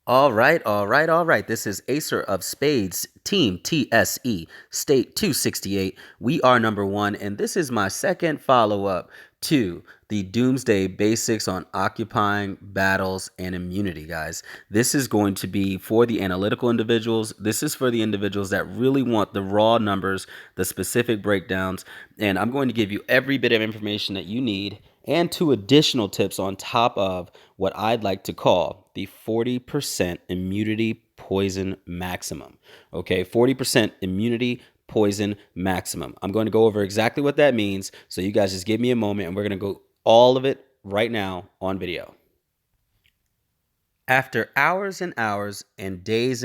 All right. This is Acer of Spades, Team TSE, State 268. We are number one, and this is my second follow-up to the Doomsday Basics on Occupying Battles and Immunity, guys. This is going to be for the analytical individuals. This is for the individuals that really want the raw numbers, the specific breakdowns, and I'm going to give you every bit of information that you need and two additional tips on top of what I'd like to call the 40% immunity poison maximum. Okay, 40% immunity poison maximum. I'm going to go over exactly what that means. So you guys just give me a moment and we're going to go all of it right now on video. After hours and hours and days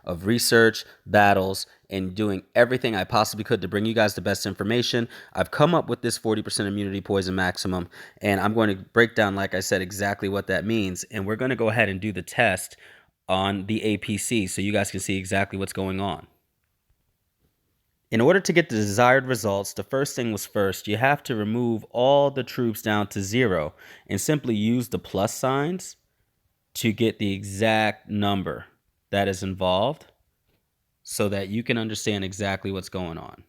of research, battles, and doing everything I possibly could to bring you guys the best information, I've come up with this 40% immunity poison maximum, and I'm going to break down, like I said, exactly what that means, and we're going to go ahead and do the test on the APC so you guys can see exactly what's going on. In order to get the desired results, the first thing was first, you have to remove all the troops down to 0 and simply use the plus signs to get the exact number that is involved so that you can understand exactly what's going on.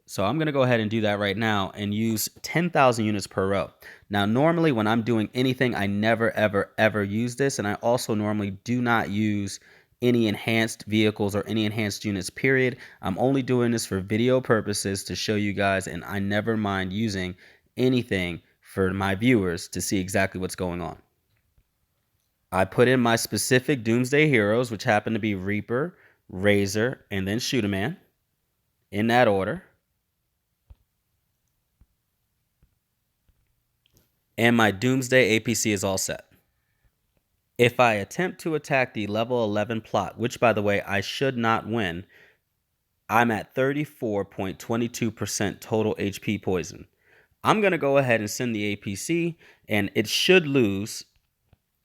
So I'm going to go ahead and do that right now and use 10,000 units per row. Now, normally when I'm doing anything, I never, ever use this. And I also normally do not use any enhanced vehicles or any enhanced units, period. I'm only doing this for video purposes to show you guys, and I never mind using anything for my viewers to see exactly what's going on. I put in my specific Doomsday heroes, which happen to be Reaper, Razor, and then Shoot-A-Man, in that order. And my Doomsday APC is all set. If I attempt to attack the level 11 plot, which by the way, I should not win, I'm at 34.22% total HP poison. I'm going to go ahead and send the APC, and it should lose.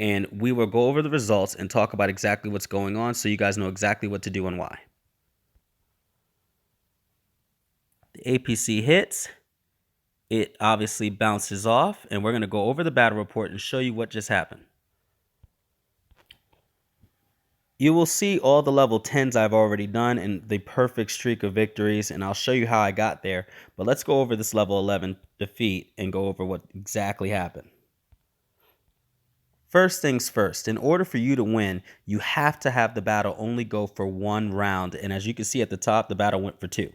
And we will go over the results and talk about exactly what's going on so you guys know exactly what to do and why. The APC hits. It obviously bounces off, and we're going to go over the battle report and show you what just happened. You will see all the level 10s I've already done and the perfect streak of victories, and I'll show you how I got there. But let's go over this level 11 defeat and go over what exactly happened. First things first, in order for you to win, you have to have the battle only go for 1 round. And as you can see at the top, the battle went for 2.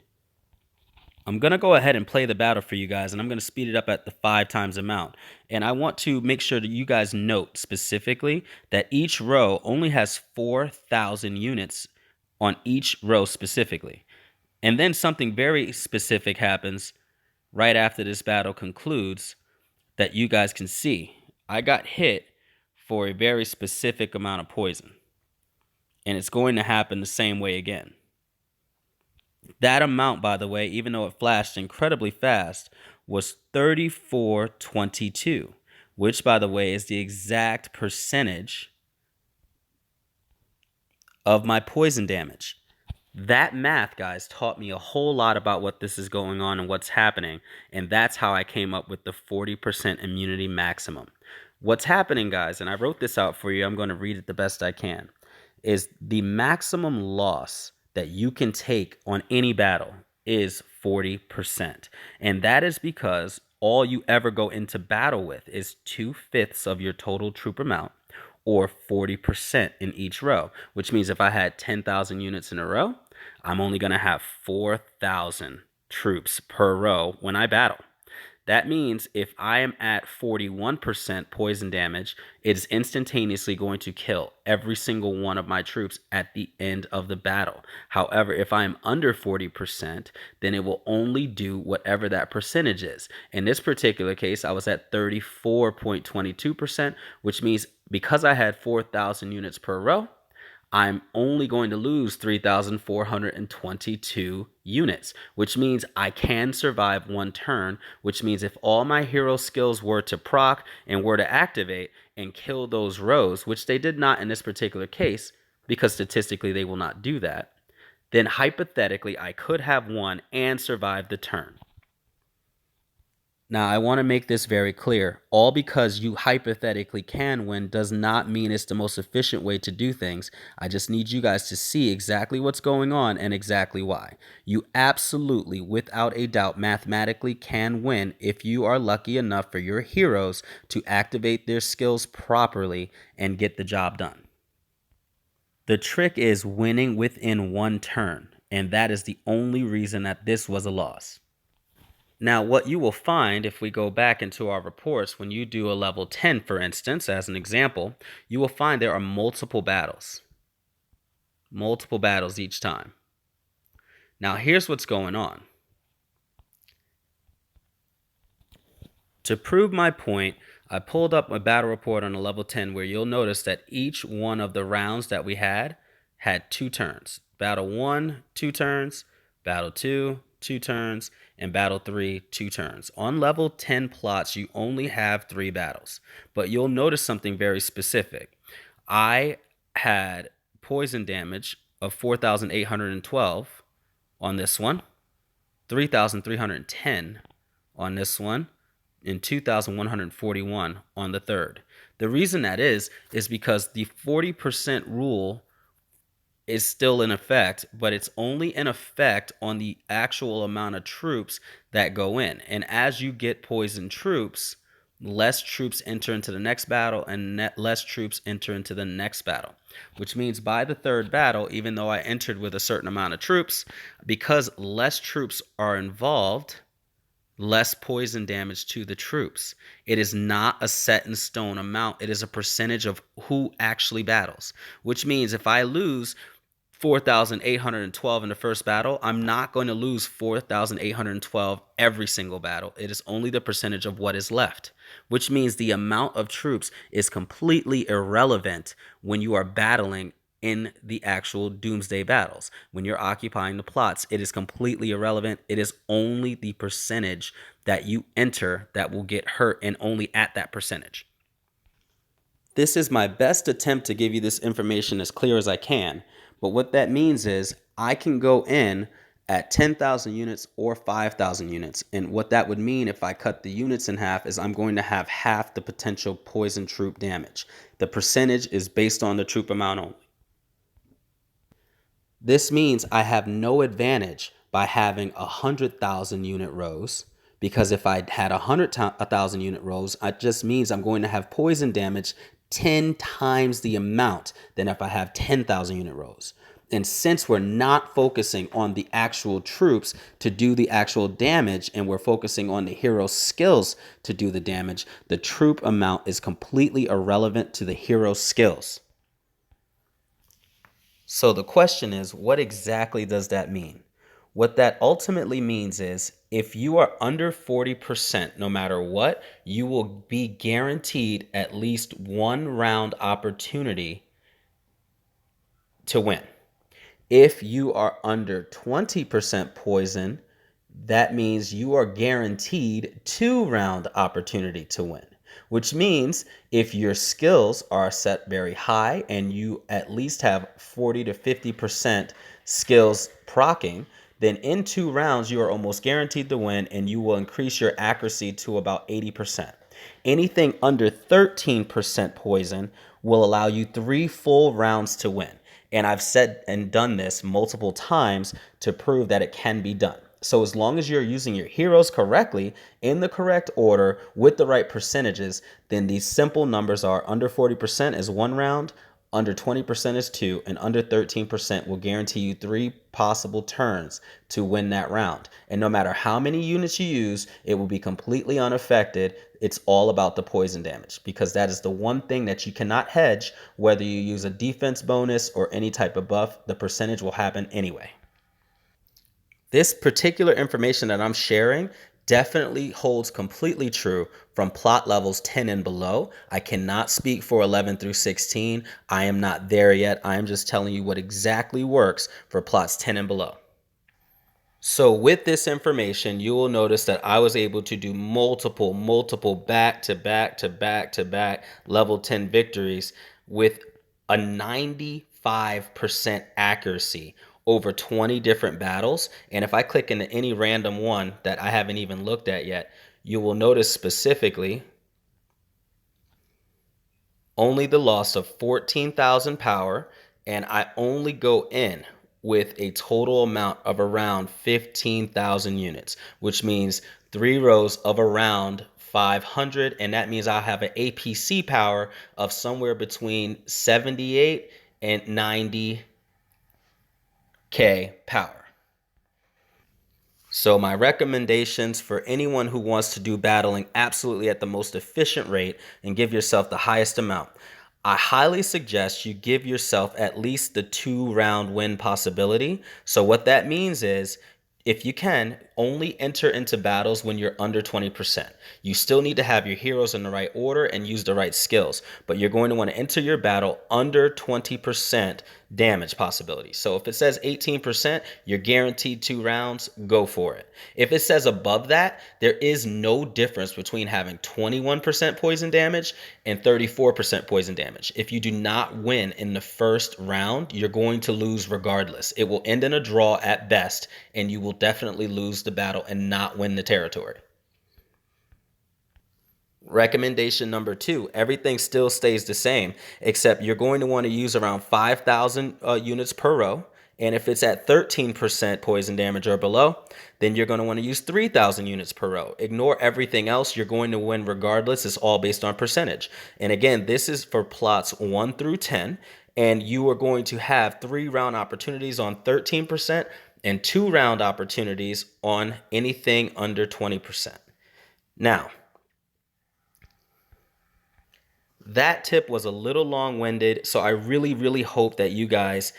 I'm going to go ahead and play the battle for you guys, and I'm going to speed it up at the 5 times amount. And I want to make sure that you guys note specifically that each row only has 4,000 units on each row specifically. And then something very specific happens right after this battle concludes that you guys can see. I got hit for a very specific amount of poison. And it's going to happen the same way again. That amount, by the way, even though it flashed incredibly fast, was 3422, which, by the way, is the exact percentage of my poison damage. That math, guys, taught me a whole lot about what this is going on and what's happening, and that's how I came up with the 40% immunity maximum. What's happening, guys, and I wrote this out for you, I'm going to read it the best I can, is the maximum loss that you can take on any battle is 40%. And that is because all you ever go into battle with is 2/5 of your total troop amount, or 40% in each row, which means if I had 10,000 units in a row, I'm only going to have 4,000 troops per row when I battle. That means if I am at 41% poison damage, it is instantaneously going to kill every single one of my troops at the end of the battle. However, if I am under 40%, then it will only do whatever that percentage is. In this particular case, I was at 34.22%, which means because I had 4,000 units per row, I'm only going to lose 3,422 units, which means I can survive 1 turn, which means if all my hero skills were to proc and were to activate and kill those rows, which they did not in this particular case, because statistically they will not do that, then hypothetically I could have won and survived the turn. Now, I want to make this very clear. All because you hypothetically can win does not mean it's the most efficient way to do things. I just need you guys to see exactly what's going on and exactly why. You absolutely, without a doubt, mathematically can win if you are lucky enough for your heroes to activate their skills properly and get the job done. The trick is winning within one turn, and that is the only reason that this was a loss. Now, what you will find if we go back into our reports, when you do a level 10, for instance, as an example, you will find there are multiple battles each time. Now, here's what's going on. To prove my point, I pulled up a battle report on a level 10 where you'll notice that each one of the rounds that we had 2 turns. Battle 1, 2 turns. Battle 2, 2 turns. And battle 3, 2 turns. On level 10 plots, you only have 3 battles. But you'll notice something very specific. I had poison damage of 4,812 on this one, 3,310 on this one, and 2,141 on the third. The reason that is because the 40% rule is still in effect, but it's only in effect on the actual amount of troops that go in. And as you get poisoned troops, less troops enter into the next battle and less troops enter into the next battle, which means by the third battle, even though I entered with a certain amount of troops, because less troops are involved, less poison damage to the troops. It is not a set in stone amount. It is a percentage of who actually battles, which means if I lose 4,812 in the first battle, I'm not going to lose 4,812 every single battle. It is only the percentage of what is left, which means the amount of troops is completely irrelevant when you are battling in the actual Doomsday battles. When you're occupying the plots, it is completely irrelevant. It is only the percentage that you enter that will get hurt, and only at that percentage. This is my best attempt to give you this information as clear as I can. But what that means is I can go in at 10,000 units or 5,000 units. And what that would mean if I cut the units in half is I'm going to have half the potential poison troop damage. The percentage is based on the troop amount only. This means I have no advantage by having 100,000 unit rows, because if I had 100,000 unit rows, it just means I'm going to have poison damage 10 times the amount than if I have 10,000 unit rows. And since we're not focusing on the actual troops to do the actual damage, and we're focusing on the hero skills to do the damage, the troop amount is completely irrelevant to the hero skills. So the question is, what exactly does that mean? What that ultimately means is if you are under 40%, no matter what, you will be guaranteed at least one round opportunity to win. If you are under 20% poison, that means you are guaranteed 2-round opportunity to win. Which means if your skills are set very high and you at least have 40 to 50% skills proccing, then in 2 rounds you are almost guaranteed to win, and you will increase your accuracy to about 80%. Anything under 13% poison will allow you 3 full rounds to win. And I've said and done this multiple times to prove that it can be done. So as long as you're using your heroes correctly, in the correct order, with the right percentages, then these simple numbers are under 40% is 1 round, under 20% is 2, and under 13% will guarantee you 3 possible turns to win that round. And no matter how many units you use, it will be completely unaffected. It's all about the poison damage, because that is the one thing that you cannot hedge. Whether you use a defense bonus or any type of buff, the percentage will happen anyway. This particular information that I'm sharing definitely holds completely true from plot levels 10 and below. I cannot speak for 11 through 16. I am not there yet. I am just telling you what exactly works for plots 10 and below. So with this information, you will notice that I was able to do multiple back-to-back level 10 victories with a 95% accuracy over 20 different battles. And if I click into any random one that I haven't even looked at yet, you will notice specifically only the loss of 14,000 power, and I only go in with a total amount of around 15,000 units, which means 3 rows of around 500, and that means I'll have an APC power of somewhere between 78 and 90k power. So my recommendations for anyone who wants to do battling absolutely at the most efficient rate and give yourself the highest amount, I highly suggest you give yourself at least the 2 round win possibility. So what that means is, if you can, only enter into battles when you're under 20%. You still need to have your heroes in the right order and use the right skills, but you're going to want to enter your battle under 20% damage possibility. So if it says 18%, you're guaranteed 2 rounds, go for it. If it says above that, there is no difference between having 21% poison damage and 34% poison damage. If you do not win in the first round, you're going to lose regardless. It will end in a draw at best, and you will definitely lose the battle and not win the territory. Recommendation number 2, everything still stays the same, except you're going to want to use around 5,000 units per row. And if it's at 13% poison damage or below, then you're going to want to use 3,000 units per row. Ignore everything else. You're going to win regardless. It's all based on percentage. And again, this is for plots 1 through 10. And you are going to have 3 round opportunities on 13% and 2 round opportunities on anything under 20%. Now, that tip was a little long-winded, so I really hope that you guys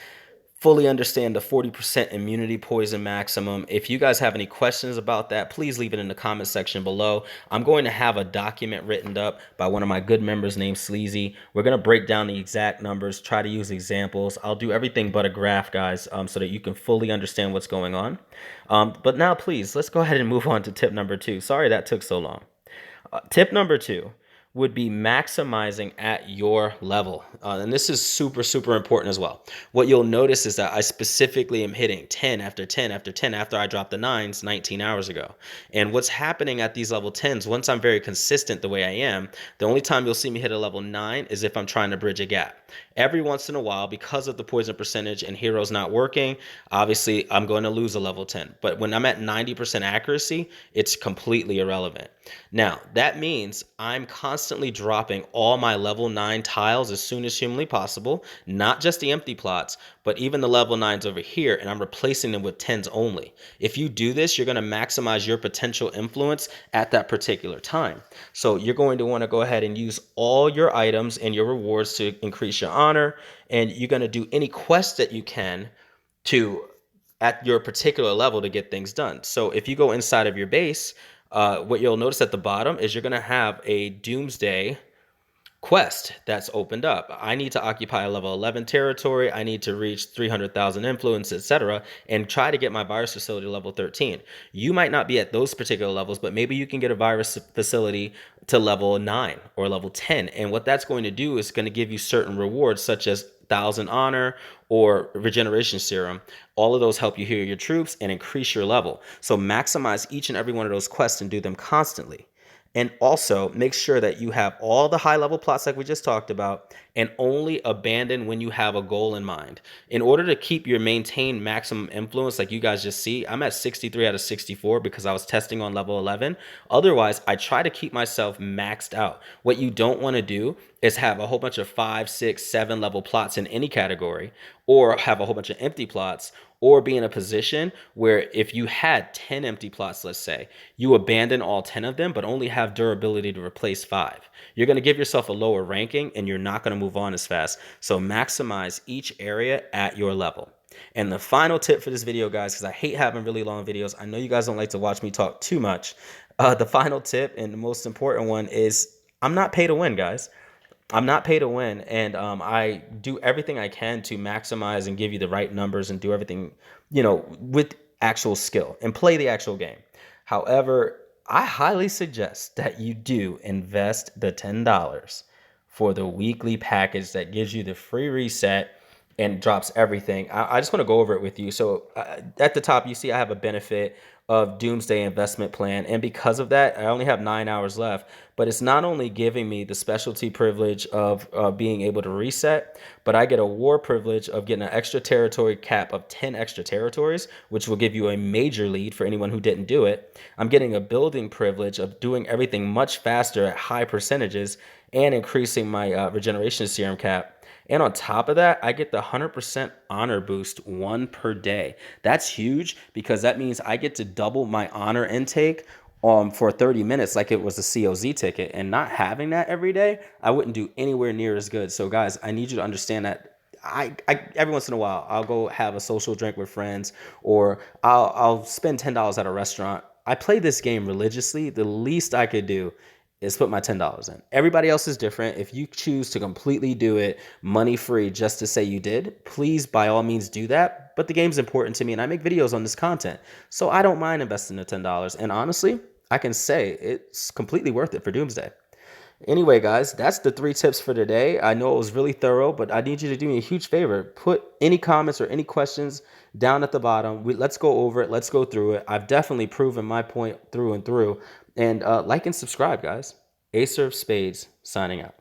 fully understand the 40% immunity poison maximum. If you guys have any questions about that, please leave it in the comment section below. I'm going to have a document written up by one of my good members named Sleazy. We're going to break down the exact numbers, try to use examples. I'll do everything but a graph, guys, so that you can fully understand what's going on. But now, please, let's go ahead and move on to tip number 2. Sorry that took so long. Tip number 2 would be maximizing at your level. And this is super important as well. What you'll notice is that I specifically am hitting 10 after 10 after 10 after I dropped the 9s 19 hours ago. And what's happening at these level 10s, once I'm very consistent the way I am, the only time you'll see me hit a level 9 is if I'm trying to bridge a gap. Every once in a while, because of the poison percentage and heroes not working, obviously I'm going to lose a level 10. But when I'm at 90% accuracy, it's completely irrelevant. Now, that means I'm constantly dropping all my level 9 tiles as soon as humanly possible, not just the empty plots, but even the level 9s over here, and I'm replacing them with 10s only. If you do this, you're going to maximize your potential influence at that particular time. So you're going to want to go ahead and use all your items and your rewards to increase your honor, and you're going to do any quest that you can to at your particular level to get things done. So if you go inside of your base, what you'll notice at the bottom is you're going to have a Doomsday quest that's opened up. I need to occupy a level 11 territory. I need to reach 300,000 influence, etc., and try to get my virus facility level 13. You might not be at those particular levels, but maybe you can get a virus facility to level 9 or level 10. And what that's going to do is going to give you certain rewards, such as 1,000 honor or regeneration serum. All of those help you heal your troops and increase your level. So maximize each and every one of those quests and do them constantly. And also make sure that you have all the high level plots like we just talked about, and only abandon when you have a goal in mind. In order to keep your maintained maximum influence, like you guys just see, I'm at 63 out of 64 because I was testing on level 11. Otherwise, I try to keep myself maxed out. What you don't want to do is have a whole bunch of 5, 6, 7 level plots in any category, or have a whole bunch of empty plots, or be in a position where if you had 10 empty plots, let's say, you abandon all 10 of them, but only have durability to replace 5. You're going to give yourself a lower ranking, and you're not going to move on as fast. So maximize each area at your level. And the final tip for this video, guys, because I hate having really long videos. I know you guys don't like to watch me talk too much. The final tip and the most important one is I'm not pay to win, guys. I'm not pay to win, and I do everything I can to maximize and give you the right numbers and do everything, with actual skill and play the actual game. However, I highly suggest that you do invest the $10 for the weekly package that gives you the free reset and drops everything. I just want to go over it with you. So at the top, you see I have a benefit of Doomsday Investment Plan. And because of that, I only have 9 hours left. But it's not only giving me the specialty privilege of being able to reset, but I get a war privilege of getting an extra territory cap of 10 extra territories, which will give you a major lead for anyone who didn't do it. I'm getting a building privilege of doing everything much faster at high percentages and increasing my regeneration serum cap. And on top of that, I get the 100% honor boost, one per day. That's huge because that means I get to double my honor intake for 30 minutes like it was a COZ ticket. And not having that every day, I wouldn't do anywhere near as good. So guys, I need you to understand that I every once in a while I'll go have a social drink with friends, or I'll spend $10 at a restaurant. I play this game religiously. The least I could do is put my $10 in. Everybody else is different. If you choose to completely do it money free just to say you did, please by all means do that. But the game's important to me and I make videos on this content. So I don't mind investing the $10. And honestly, I can say it's completely worth it for Doomsday. Anyway, guys, that's the 3 tips for today. I know it was really thorough, but I need you to do me a huge favor. Put any comments or any questions down at the bottom. Let's go over it. Let's go through it. I've definitely proven my point through and through. And like and subscribe, guys. Acer of Spades signing out.